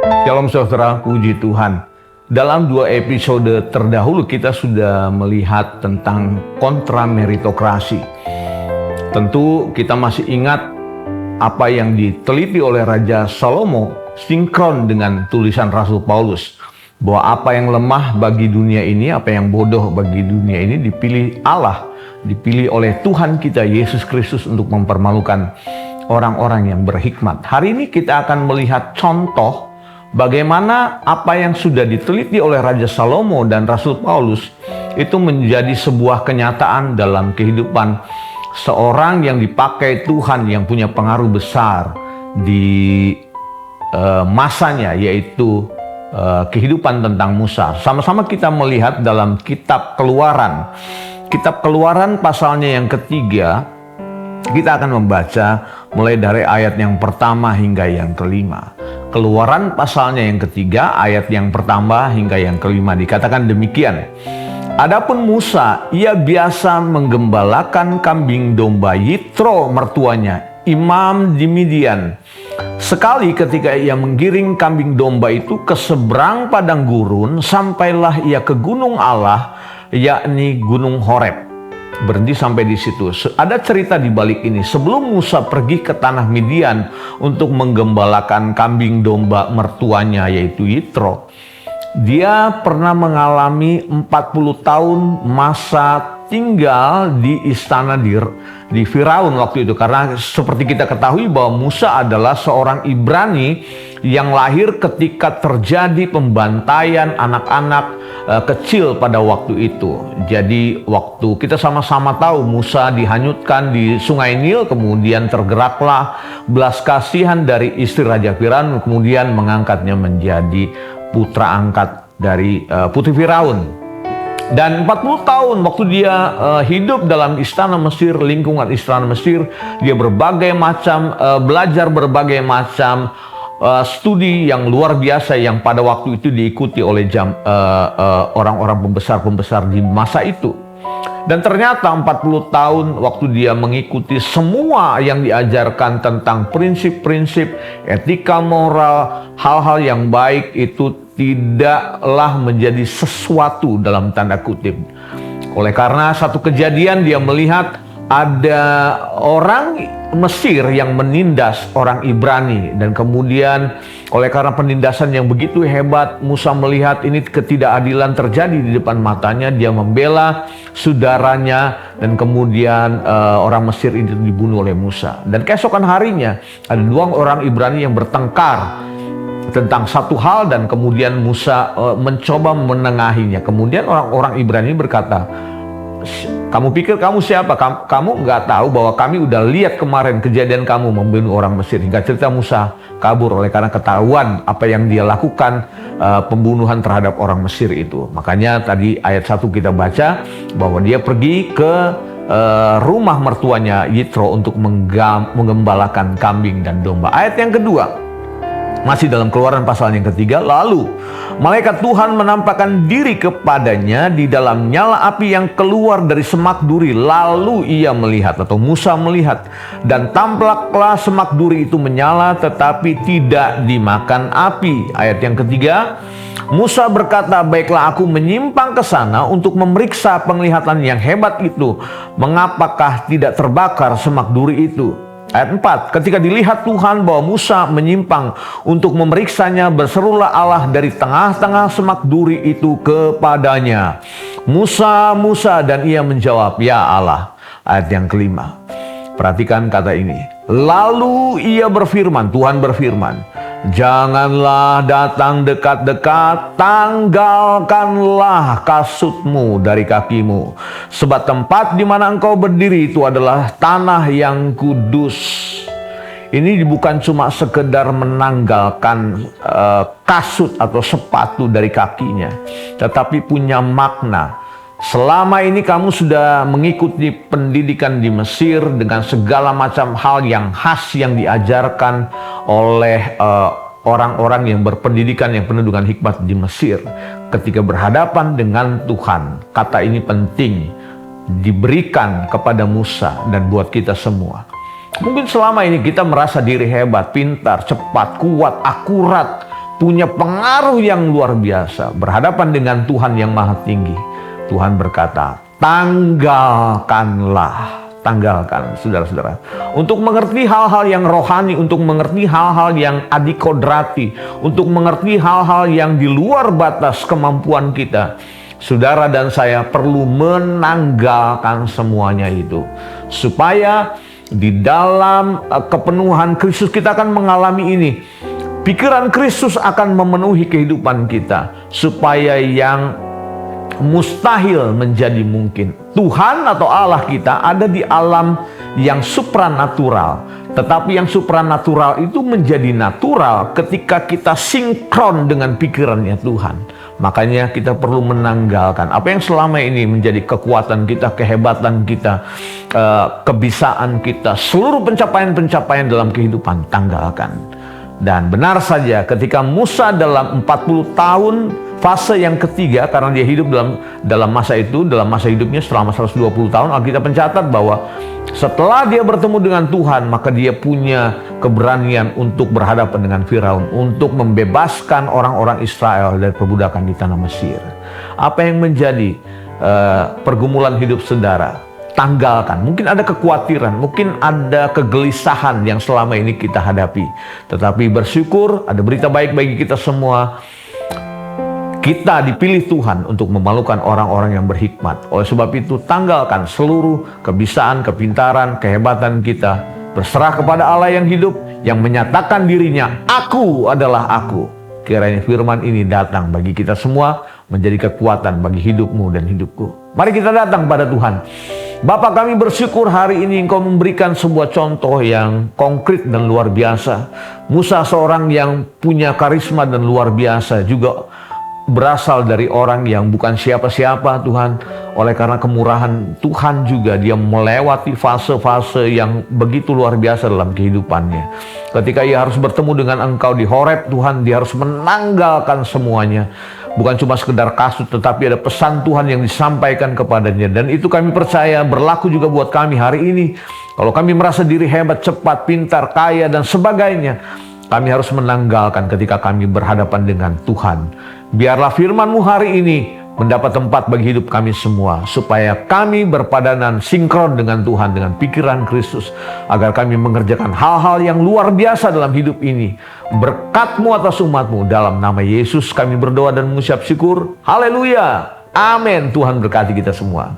Shalom saudara, puji Tuhan. Dalam 2 episode terdahulu kita sudah melihat tentang kontra meritokrasi. Tentu kita masih ingat apa yang diteliti oleh Raja Salomo sinkron dengan tulisan Rasul Paulus. Bahwa apa yang lemah bagi dunia ini, apa yang bodoh bagi dunia ini dipilih Allah, dipilih oleh Tuhan kita Yesus Kristus untuk mempermalukan orang-orang yang berhikmat. Hari ini kita akan melihat contoh bagaimana apa yang sudah diteliti oleh Raja Salomo dan Rasul Paulus itu menjadi sebuah kenyataan dalam kehidupan seorang yang dipakai Tuhan, yang punya pengaruh besar di masanya, yaitu kehidupan tentang Musa. Sama-sama kita melihat dalam kitab Keluaran. Kitab Keluaran pasalnya yang ketiga, kita akan membaca mulai dari ayat yang pertama hingga yang kelima. Keluaran pasalnya yang ketiga, ayat yang pertama hingga yang kelima, dikatakan demikian. Adapun Musa, ia biasa menggembalakan kambing domba Yitro mertuanya, imam di Midian. Sekali ketika ia menggiring kambing domba itu ke seberang padang gurun, sampailah ia ke gunung Allah, yakni Gunung Horeb. Berhenti sampai di situ. Ada cerita di balik ini. Sebelum Musa pergi ke tanah Midian untuk menggembalakan kambing domba mertuanya, yaitu Yitro, dia pernah mengalami 40 tahun masa tinggal di istana di Firaun waktu itu. Karena seperti kita ketahui bahwa Musa adalah seorang Ibrani yang lahir ketika terjadi pembantaian anak-anak kecil pada waktu itu. Jadi waktu kita sama-sama tahu Musa dihanyutkan di sungai Nil, kemudian tergeraklah belas kasihan dari istri Raja Firaun, kemudian mengangkatnya menjadi putra angkat dari putri Firaun. Dan 40 tahun waktu dia hidup dalam istana Mesir, lingkungan istana Mesir, dia belajar berbagai macam studi yang luar biasa yang pada waktu itu diikuti oleh orang-orang pembesar-pembesar di masa itu. Dan ternyata 40 tahun waktu dia mengikuti semua yang diajarkan tentang prinsip-prinsip etika moral, hal-hal yang baik itu tidaklah menjadi sesuatu dalam tanda kutip. Oleh karena satu kejadian dia melihat ada orang Mesir yang menindas orang Ibrani, dan kemudian oleh karena penindasan yang begitu hebat, Musa melihat ini ketidakadilan terjadi di depan matanya. Dia membela saudaranya dan kemudian orang Mesir itu dibunuh oleh Musa. Dan keesokan harinya ada dua orang Ibrani yang bertengkar tentang satu hal, dan kemudian Musa mencoba menengahinya. Kemudian orang-orang Ibrani berkata, kamu pikir kamu siapa? Kamu nggak tahu bahwa kami udah lihat kemarin kejadian kamu membunuh orang Mesir. Hingga cerita Musa kabur oleh karena ketahuan apa yang dia lakukan, pembunuhan terhadap orang Mesir itu. Makanya tadi ayat 1 kita baca bahwa dia pergi ke rumah mertuanya Yitro untuk menggembalakan kambing dan domba. Ayat yang kedua, masih dalam Keluaran pasal yang ketiga. Lalu malaikat Tuhan menampakkan diri kepadanya di dalam nyala api yang keluar dari semak duri. Lalu ia melihat, atau Musa melihat, dan tampaklah semak duri itu menyala tetapi tidak dimakan api. Ayat yang ketiga, Musa berkata, baiklah aku menyimpang ke sana untuk memeriksa penglihatan yang hebat itu. Mengapakah tidak terbakar semak duri itu? Ayat 4, ketika dilihat Tuhan bahwa Musa menyimpang untuk memeriksanya, berserulah Allah dari tengah-tengah semak duri itu kepadanya, Musa, Musa, dan ia menjawab, ya Allah. Ayat yang kelima, perhatikan kata ini. Lalu ia berfirman, Tuhan berfirman, janganlah datang dekat-dekat, tanggalkanlah kasutmu dari kakimu. Sebab tempat di mana engkau berdiri itu adalah tanah yang kudus. Ini bukan cuma sekedar menanggalkan kasut atau sepatu dari kakinya, tetapi punya makna. Selama ini kamu sudah mengikuti pendidikan di Mesir dengan segala macam hal yang khas yang diajarkan oleh orang-orang yang berpendidikan, yang penuh dengan hikmat di Mesir. Ketika berhadapan dengan Tuhan, kata ini penting diberikan kepada Musa dan buat kita semua. Mungkin selama ini kita merasa diri hebat, pintar, cepat, kuat, akurat, punya pengaruh yang luar biasa. Berhadapan dengan Tuhan yang maha tinggi. Tuhan berkata, tanggalkan, saudara-saudara. Untuk mengerti hal-hal yang rohani, untuk mengerti hal-hal yang adikodrati, untuk mengerti hal-hal yang di luar batas kemampuan kita, saudara dan saya perlu menanggalkan semuanya itu. Supaya di dalam kepenuhan Kristus kita akan mengalami ini. Pikiran Kristus akan memenuhi kehidupan kita. Supaya yang mustahil menjadi mungkin. Tuhan atau Allah kita ada di alam yang supranatural. Tetapi yang supranatural itu menjadi natural ketika kita sinkron dengan pikirannya Tuhan. Makanya kita perlu menanggalkan apa yang selama ini menjadi kekuatan kita, kehebatan kita, kebisaan kita, seluruh pencapaian-pencapaian dalam kehidupan, tanggalkan. Dan benar saja ketika Musa dalam 40 tahun fase yang ketiga, karena dia hidup dalam masa itu, dalam masa hidupnya selama 120 tahun, Alkitab mencatat bahwa setelah dia bertemu dengan Tuhan, maka dia punya keberanian untuk berhadapan dengan Firaun, untuk membebaskan orang-orang Israel dari perbudakan di tanah Mesir. Apa yang menjadi pergumulan hidup saudara? Tanggalkan. Mungkin ada kekhawatiran, mungkin ada kegelisahan yang selama ini kita hadapi. Tetapi bersyukur, ada berita baik bagi kita semua. Kita dipilih Tuhan untuk memalukan orang-orang yang berhikmat. Oleh sebab itu, tanggalkan seluruh kebisaan, kepintaran, kehebatan kita. Berserah kepada Allah yang hidup, yang menyatakan dirinya, Aku adalah Aku. Kiranya firman ini datang bagi kita semua, menjadi kekuatan bagi hidupmu dan hidupku. Mari kita datang pada Tuhan. Bapa, kami bersyukur hari ini Engkau memberikan sebuah contoh yang konkret dan luar biasa. Musa seorang yang punya karisma dan luar biasa, juga berasal dari orang yang bukan siapa-siapa Tuhan. Oleh karena kemurahan Tuhan juga dia melewati fase-fase yang begitu luar biasa dalam kehidupannya. Ketika ia harus bertemu dengan Engkau di Horeb Tuhan, dia harus menanggalkan semuanya. Bukan cuma sekedar kasut, tetapi ada pesan Tuhan yang disampaikan kepadanya. Dan itu kami percaya berlaku juga buat kami hari ini. Kalau kami merasa diri hebat, cepat, pintar, kaya, dan sebagainya, kami harus menanggalkan ketika kami berhadapan dengan Tuhan. Biarlah firman-Mu hari ini mendapat tempat bagi hidup kami semua, supaya kami berpadanan sinkron dengan Tuhan, dengan pikiran Kristus, agar kami mengerjakan hal-hal yang luar biasa dalam hidup ini. Berkat-Mu atas umat-Mu, dalam nama Yesus kami berdoa dan mengucap syukur. Haleluya, amin. Tuhan berkati kita semua.